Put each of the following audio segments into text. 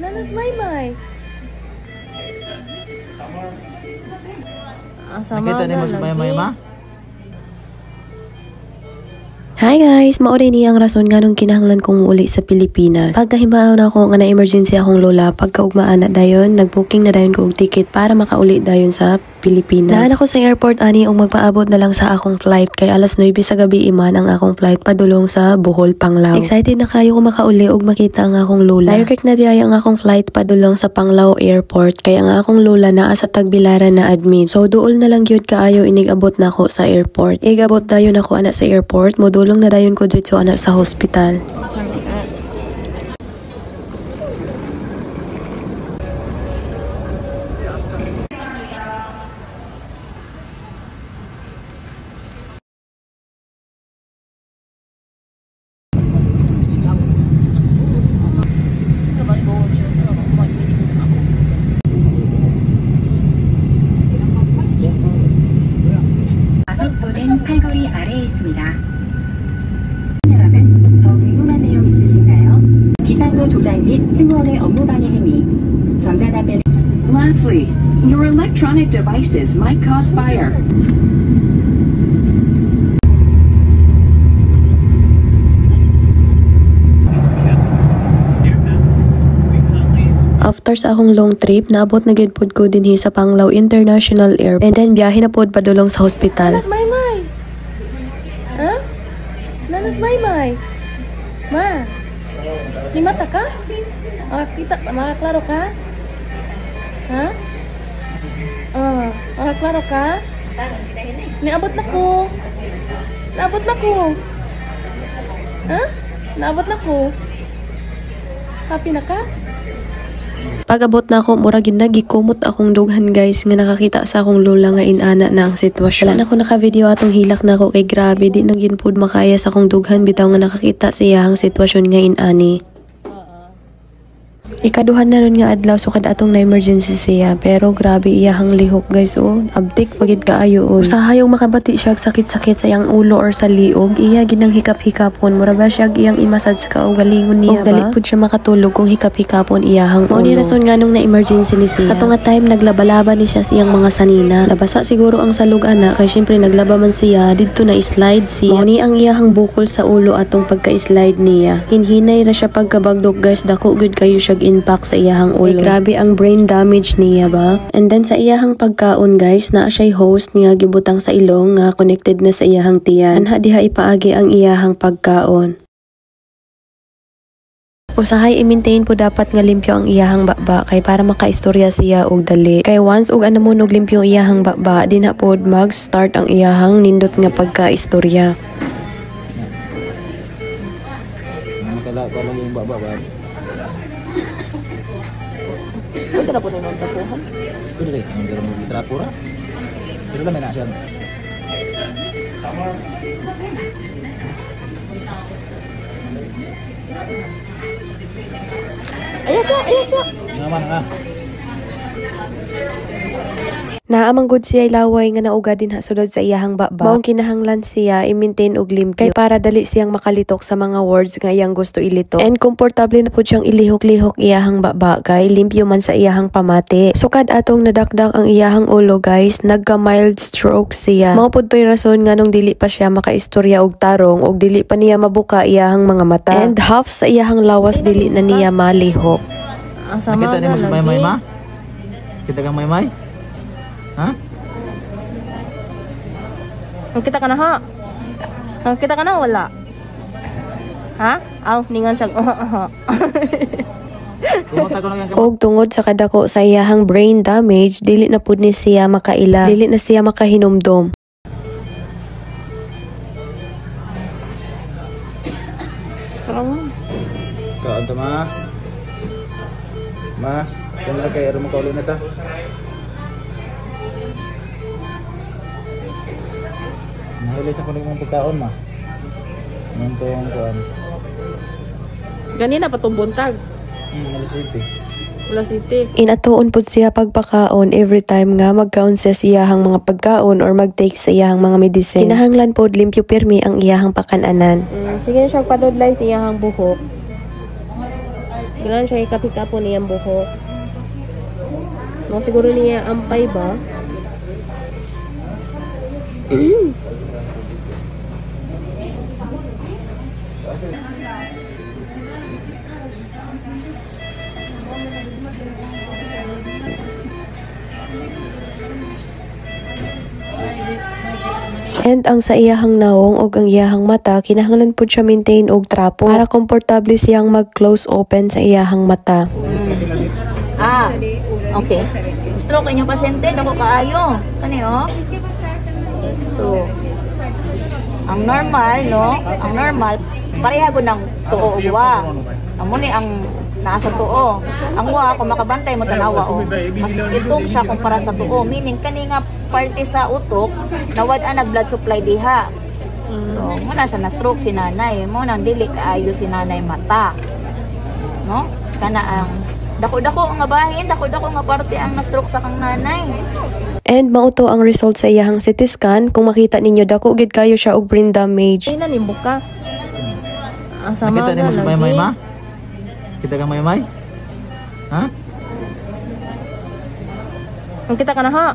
Nanas Maymay. Nakita ni mo si Maymay ma? Hi guys! Mauday niya ang rason nga nung kinahanglan kong uli sa Pilipinas. Pagkahimbao na ako nga na-emergency akong lola, pagkaugmaan na dayon, nag-booking na dayon ko og ticket para makauli dayon sa Pilipinas. Naan ako sa airport ani og magpaabot na lang sa akong flight kay alas 9 sa gabi iman ang akong flight padulong sa Bohol, Panglao. Excited na kayo ko makauli og makita ang akong lola. Direct na diay ang akong flight padulong sa Panglao Airport kay ang akong lola naa sa Tagbilaran na admin. So duol na lang gyud kaayo inigabot na ako sa airport. Igabot dayon ako ana sa airport, modulong na dayon ko dito ana sa hospital. 팔걸이 아래에 있습니다. 여러분, 더 궁금한 내용 있으신가요? 비상구 조작 및 승무원의 업무방해 행위, 전자담배. Lastly, your electronic devices might cause fire. After sa akong long trip, naabot na gid pod ko dinhi sa Panglao International Airport. And then biyahe na pod padulong sa hospital. Nanas Maymay. Ha? Nanas Maymay. Ma. Himata ka? Makaklaro ka? Ha? Makaklaro ka? Naabot na ko. Naabot na ko. Ha? Naabot na ko. Happy na ka? Pag-abot na ako, mura gid nagikumot akong dughan guys nga nakakita sa akong lola nga inana na ang sitwasyon. Wala na ako naka-video atong hilak na ako kay grabe di nang ginpud makaya sa akong dughan bitaw nga nakakita siya ang sitwasyon nga inani. Ikaduhan na ron nga adlaw so kada atong na-emergency siya pero grabe iyahang lihok guys abtik pagid kaayo usahayong makabati siya sakit-sakit sa iyang ulo or sa liog iya ginang hikap-hikapon mura ba siya iyang imasad sa kaugalingon niya ba dali pud siya makatulog kung hikap-hikapon iyahang ulo. Mao ni rason nga nung na-emergency ni siya katong nga time naglabalaba ni siya sa iyang mga sanina nabasa siguro ang salug ana kay syempre naglaba man siya didto na slide siya. Mao ni ang iyahang bukol sa ulo atong pagka-slide niya hinhinay ra siya pagkabagdok guys dako gud kayo siya impact sa iyahang ulo. Ay, grabe ang brain damage niya ba? And then sa iyahang pagkaon guys, naa siya'y host niya gibutang sa ilong nga connected na sa iyahang tiyan. Anha diha ipaagi ang iyahang pagkaon. Usahay i-maintain po dapat nga limpyo ang iyahang baba kay para makaistorya siya og dali. Kay once og ano mo og limpyo iyahang baba, di na pod mag-start ang iyahang nindot nga pagkaistorya. Nakala ko lang yung baba ba? Pwede na po na yung tapuhan. Pwede rin, ang gano'n mo trapura. Pero lang may nasyan. Ayos na! Naman ka. Naamang good siya laway nga nauga din sulod sa iyahang baba. Maong kinahanglan siya i-maintain og limpyo kay para dali siyang makalitok sa mga words nga iyang gusto ilito. And komportable na pud siyang ilihok-lihok iyahang baba kay limpyo man sa iyahang pamati. Sukad atong nadakdak ang iyahang ulo guys, nagka mild stroke siya. Mao pud toy rason nga nung dili pa siya makaistorya og tarong og dili pa niya mabuka iyahang mga mata. And half sa iyahang lawas dili na niya malihok. Nakita ni mo si Maymay ma? Kita kang Maymay? Ha? Ang kita ka na ha? Ang kita ka na wala? Ha? Aw, ningan siya. Og tungod sa kadako sa iyahang brain damage, dili na pud ni siya makaila. Dili na siya makahinumdom. Kaon ta ma? Ma, kung lang kayo mo kaulo na ta. Nahilis ako ng mga pagkaon ma. Anong tuwang kuhan? Ganina pa itong buntag. Malasiti. Malasiti. Inatuon pud siya pagpakaon every time nga magkaon siya sa iyahang mga pagkaon or mag-take sa iyahang mga medicine. Kinahanglan pod limpyo pirmi ang iyahang pakananan. Sige siya padudlay sa iyahang buhok. Ganun siya ikapikapo niyang buhok. No, siguro niya ampay ba? And ang sa iyahang naong og ang iyahang mata, kinahanglan pud siya maintain og trapo para komportable siyang mag-close open sa iyahang mata. Okay. Stroke inyong pasyente, dako kaayo. Kani oh. So, ang normal, no? Ang normal, pareha gud ng tuo ug wa. Amo ni ang nasa tuo. Ang wa kung makabantay mo tanawa oh. Mas itong siya kumpara sa tuo, meaning kani nga parte sa utok nawad-an nag blood supply diha. So, muna siya na stroke si nanay, mo nang dili kaayo si nanay mata. No? Kana ang dako-dako nga bahin, dako-dako nga parte ang na-stroke sa kang nanay. And mauto ang result sa iyahang CT scan. Kung makita ninyo, dako gid kayo siya og brain damage. Ay, nalimbok ka. Ang sama Nakita ka ni mo si Maymay, lagi. ma? Kita ka Maymay? Ha? Ang kita ka na ha.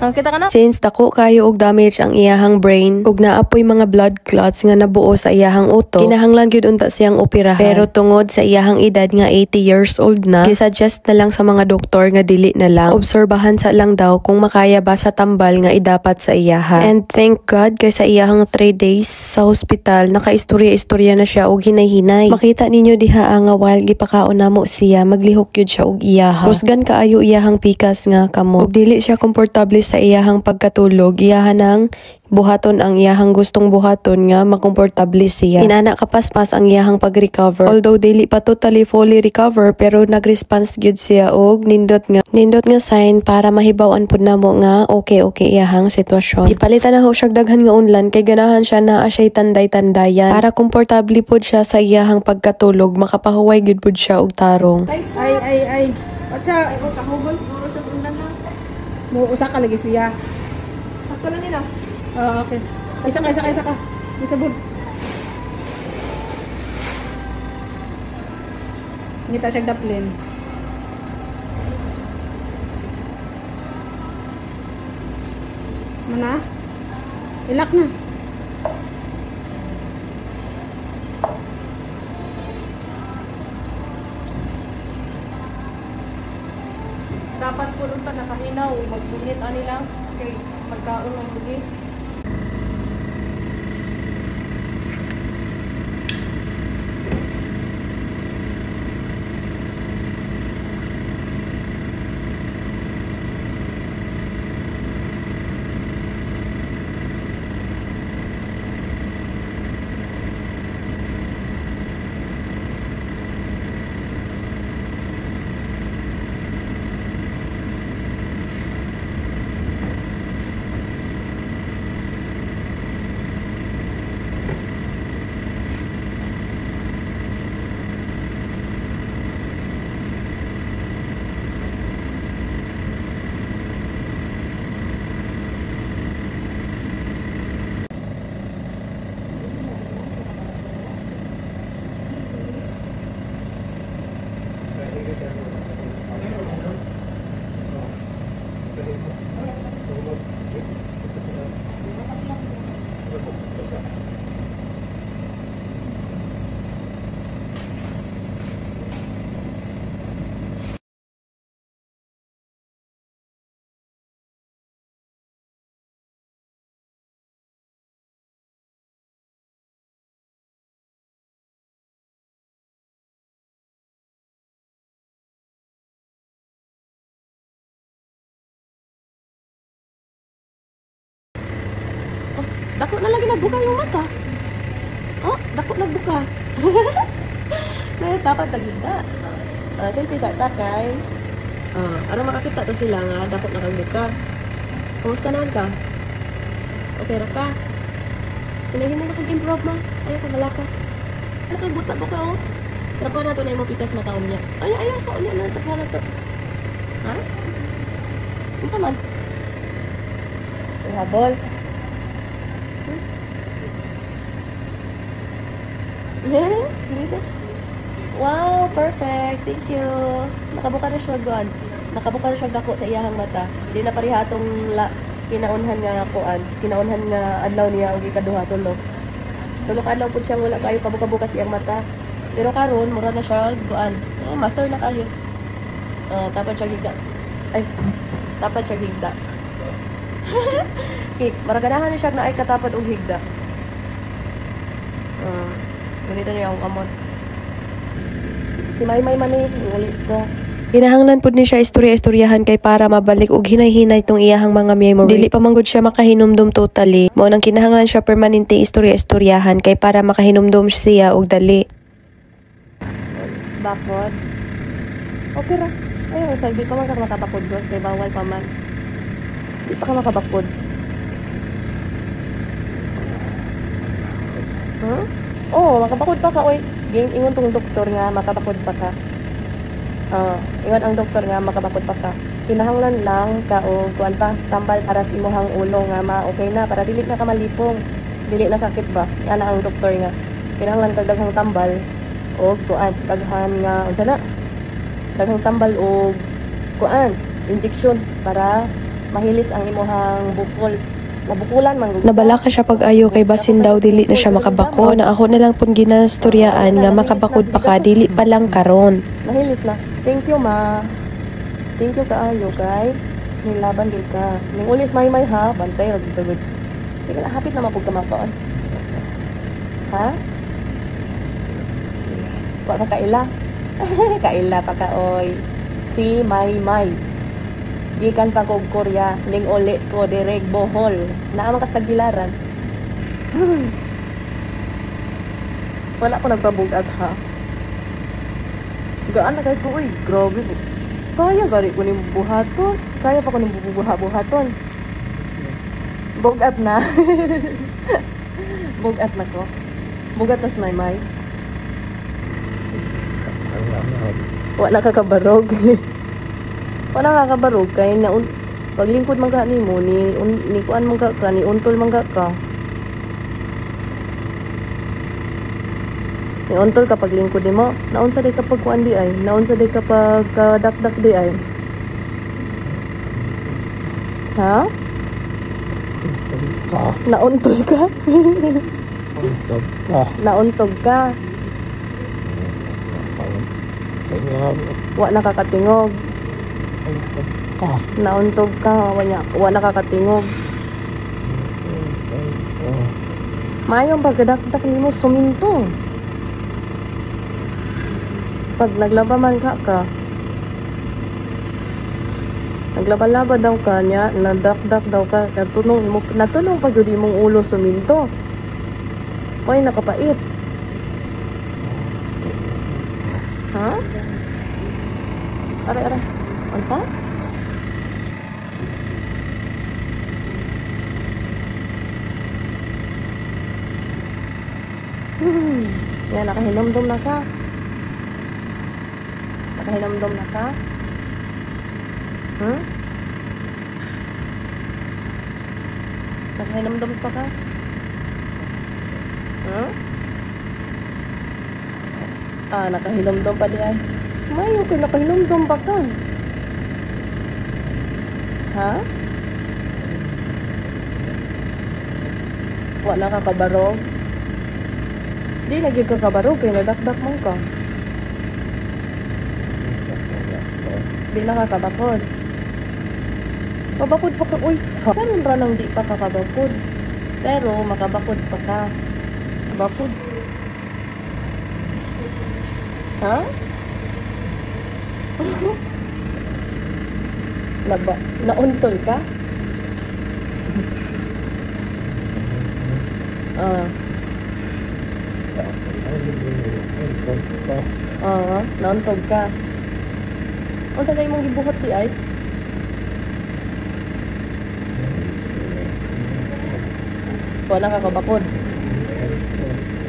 Ang kita ka na. Since dako kayo og damage ang iyahang brain ug naapoy mga blood clots nga nabuo sa iyahang utok, kinahanglan gyud unta siyang operahan. Pero tungod sa iyahang edad nga 80 years old na, gisuggest na lang sa mga doktor nga dili na lang. Obserbahan sa lang daw kung makaya ba sa tambal nga idapat sa iyaha. And thank God kay sa iyahang 3 days sa hospital, nakaistorya-istorya na siya og hinay-hinay. Makita ninyo diha nga while gipakaon namo siya, maglihok gyud siya og iyaha. Rusgan kaayo iyahang pikas nga kamo. Ug dili siya komportable sa iyahang pagkatulog, iyahan ang buhaton ang iyahang gustong buhaton nga makomportable siya. Inana kapaspas ang iyahang pag-recover. Although dili pa totally fully recover, pero nag-response gyud siya og nindot nga sign para mahibaw-an pud namo nga okay iyahang sitwasyon. Ipalitan na ho siya daghan nga unlan kay ganahan siya na siya tanday-tandayan para komportable pud siya sa iyahang pagkatulog, makapahuway gyud pud siya og tarong. Ay. Patsa, ay ko kahugon siguro sa undan na. Mo usa ka lagi siya. Sakto lang nila. Okay. Isa ka. Isa bud. Ngita siya daplin. Mana? Ilak na. Dapat po nun pa nakahinaw. Magbunit ani lang. Kay magkaon ng bunit. Dako na lagi nagbuka yung mata. Oh, dako nagbuka. Kaya dapat tagida. Selfie sa takay. Aron makakita to sila nga dako na kagbuka. Kumusta naman ka? Okay ra ka? Pinagin mo na kag-improve ma. Ayaw ka malaka. Nakagbuta ko ka oh. Trapo na to na yung pikas mataon niya. Ayaw sa unya na. Trapo na to. Ha? Ano ka man? Habol. Wow, perfect. Thank you. Nakabuka na siya, God. Nakabuka na siya dako sa iyahang mata. Di na parihatong kinaunhan nga kuan, kinaunhan nga adlaw niya og ikaduha tulo. Tulo ka adlaw pud siya wala kayo kabuka-buka sa iyang mata. Pero karon mura na siya kuan. Master na kayo. Dapat siya higda. Ay, dapat siya higda. Okay, maraganahan na siya na ay katapad og higda. Ganito niya ang kamot. Si Maymay man eh, ulit ko. Kinahanglan pud ni siya istorya-istoryahan kay para mabalik og hinay-hinay tong iyahang mga memory. Dili pa manggod siya makahinumdum totally. Mao nang kinahanglan siya permanente istorya-istoryahan kay para makahinumdum siya og dali. Bakod. Okay ra. Ayun, sa di pa man ka makabakod doon. Kaya bawal pa man. Di pa ka makabakod. Huh? Oo, makabakod pa ka, oy. Ingon tong doktor nga, makabakod pa ka. Ingon ang doktor nga, makabakod pa ka. Kinahanglan lang ka o kuan pa, tambal para sa imuhang ulo nga okay na, para dili na ka malipong. Dili na sakit ba? Yan ang doktor nga. Kinahanglan kag daghang tambal o kuan, daghan nga, unsa na? Daghang tambal o kuan, injection para mahilis ang imuhang bukol. Mabukulan man. Nabala ka siya pag-ayo kay basin daw dili na siya makabako. Na ako na lang pun ginastoryaan nga makabakod pa ka, dili pa lang karon. Nahilis na. Thank you, ma. Thank you kaayo, kay. Nilaban din ka. Ning ulis may ha, bantay ra gud. Sige na, hapit na mapug kamakaon. Ha? Wa ka kaila. Kaila pa ka oy. Si May. Gikan pa ko og Korea, ning uli ko direk Bohol. Naa man ka sa Gilaran. Wala ko nagpabugat ha. Gaan na kay ko, uy, grabe. Kaya gari ko ni buhaton. Kaya pa ko ni buhaton. Bugat na. Bugat na ko. Bugat tas may. Wala ka kabarog. Wala ka kabarog kay na paglingkod man ka nimo ni kuan man ka ni untol man ka. Ni untol ka paglingkod nimo. Naunsa day kapag kuan di ay? Naunsa day kapag dakdak di ay? Ha? Nauntol ka? Nauntog ka. Wa nakakatingog. Nauntog ka, wa nakakatingog. Mayong pagdakdak nimo suminto. Pag naglaba man ka. Naglaba-laba daw ka niya, nadakdak daw ka, natunong pa jud imong ulo suminto. Oy, nakapait. Ha? Ara. Anta? Yan, nakahinomdom na ka. Nakahinomdom na ka? Nakahinomdom pa ka? Nakahinomdom pa diyan. Mayo ko nakahinomdom pa ka. Ha? Wala ka kabarog? Di lagi ka kabarog kaya nadakdak mo ka. Di nakakabakod. Mabakod pa ka. Uy, karon ra nang di pa kakabakod. Pero makabakod pa ka. Bakod. Ha? Nauntol ka? Nauntol ka. Unsa na imong gibuhat di ay? Wala ka kabakod.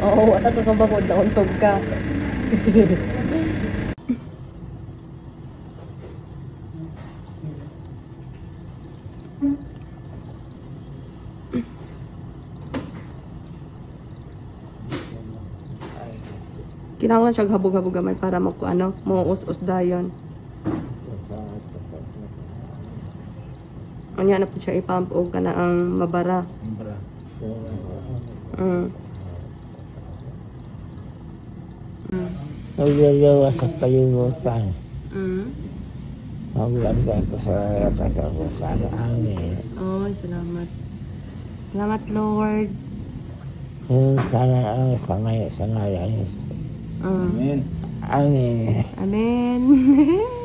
Oo, wala ka kabakod, nauntog ka. Kinahanglan siya habog-habog gamay para mo us-us dayon. Anya na po siya ipump o kana ang mabara. Naglalawa sa kalimutan. Mm. Maglagay ko sa katapusan ng angin. Oh, salamat. Salamat, Lord. Yung sana ang kamay sa ngayon. Amen. Amen. Amen.